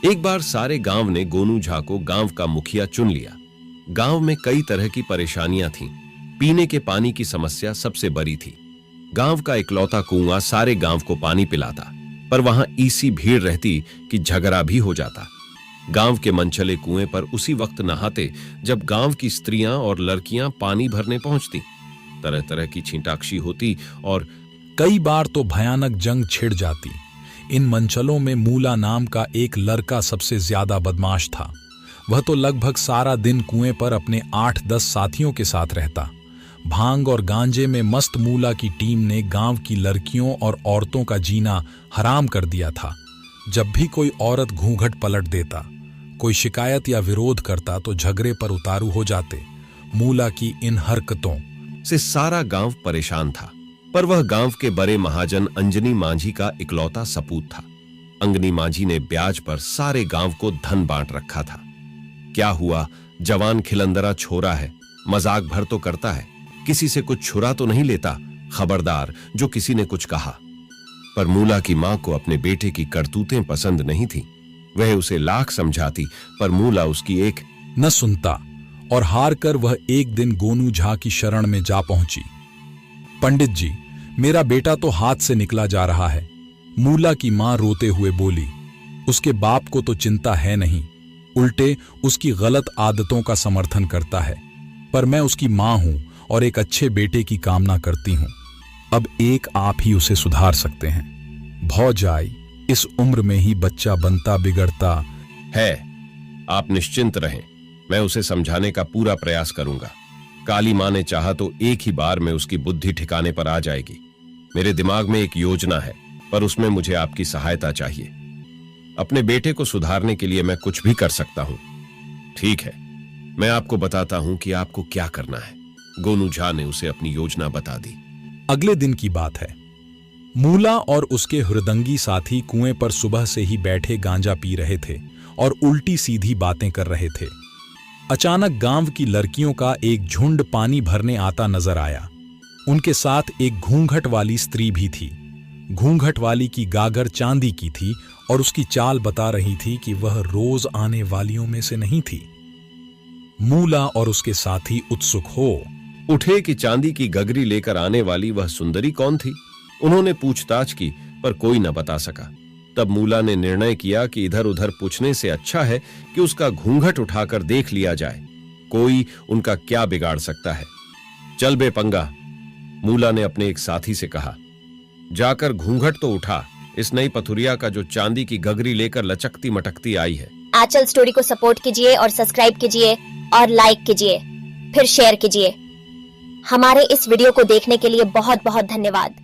एक बार सारे गांव ने गोनू झा को गांव का मुखिया चुन लिया। गांव में कई तरह की परेशानियां थीं। पीने के पानी की समस्या सबसे बड़ी थी। गांव का इकलौता कुआं सारे गांव को पानी पिलाता, पर वहां ऐसी भीड़ रहती कि झगड़ा भी हो जाता। गांव के मनचले कुएं पर उसी वक्त नहाते जब गांव की स्त्रियां और लड़कियां पानी भरने पहुंचती। तरह तरह की छींटाक्षी होती और कई बार तो भयानक जंग छिड़ जाती। इन मंचलों में मूला नाम का एक लड़का सबसे ज्यादा बदमाश था। वह तो लगभग सारा दिन कुएं पर अपने 8-10 साथियों के साथ रहता। भांग और गांजे में मस्त मूला की टीम ने गांव की लड़कियों और औरतों का जीना हराम कर दिया था। जब भी कोई औरत घूंघट पलट देता, कोई शिकायत या विरोध करता तो झगड़े पर उतारू हो जाते। मूला की इन हरकतों से सारा गांव परेशान था, पर वह गांव के बड़े महाजन अंजनी मांझी का इकलौता सपूत था। अंगनी मांझी ने ब्याज पर सारे गांव को धन बांट रखा था। क्या हुआ, जवान खिलंदरा छोरा है, मजाक भर तो करता है, किसी से कुछ छुरा तो नहीं लेता, खबरदार जो किसी ने कुछ कहा। पर मूला की मां को अपने बेटे की करतूतें पसंद नहीं थी। वह उसे लाख समझाती, पर मूला उसकी एक न सुनता और हार कर वह एक दिन गोनू झा की शरण में जा पहुंची। पंडित जी, मेरा बेटा तो हाथ से निकला जा रहा है। मूला की मां रोते हुए बोली। उसके बाप को तो चिंता है नहीं, उल्टे उसकी गलत आदतों का समर्थन करता है। पर मैं उसकी मां हूं और एक अच्छे बेटे की कामना करती हूं। अब एक आप ही उसे सुधार सकते हैं। भौजाई, इस उम्र में ही बच्चा बनता बिगड़ता है। आप निश्चिंत रहें, मैं उसे समझाने का पूरा प्रयास करूंगा। काली मां ने चाहा तो एक ही बार में उसकी बुद्धि ठिकाने पर आ जाएगी। मेरे दिमाग में एक योजना है, पर उसमें मुझे आपकी सहायता चाहिए। अपने बेटे को सुधारने के लिए मैं कुछ भी कर सकता हूं। ठीक है, मैं आपको बताता हूं कि आपको क्या करना है। गोनू झा ने उसे अपनी योजना बता दी। अगले दिन की बात है। मूला और उसके हृदंगी साथी कुएं पर सुबह से ही बैठे गांजा पी रहे थे और उल्टी सीधी बातें कर रहे थे। अचानक गांव की लड़कियों का एक झुंड पानी भरने आता नजर आया। उनके साथ एक घूंघट वाली स्त्री भी थी। घूंघट वाली की गागर चांदी की थी और उसकी चाल बता रही थी कि वह रोज आने वालियों में से नहीं थी। मूला और उसके साथी उत्सुक हो उठे कि चांदी की गगरी लेकर आने वाली वह सुंदरी कौन थी। उन्होंने पूछताछ की, पर कोई न बता सका। तब मूला ने निर्णय किया कि इधर उधर पूछने से अच्छा है कि उसका घूंघट उठाकर देख लिया जाए। कोई उनका क्या बिगाड़ सकता है। चल बे पंगा, मूला ने अपने एक साथी से कहा। जाकर घूंघट तो उठा, इस नई पथुरिया का जो चांदी की गगरी लेकर लचकती मटकती आई है। आंचल स्टोरी को सपोर्ट कीजिए और सब्सक्राइब कीजिए और लाइक कीजिए, फिर शेयर कीजिए। हमारे इस वीडियो को देखने के लिए बहुत बहुत धन्यवाद।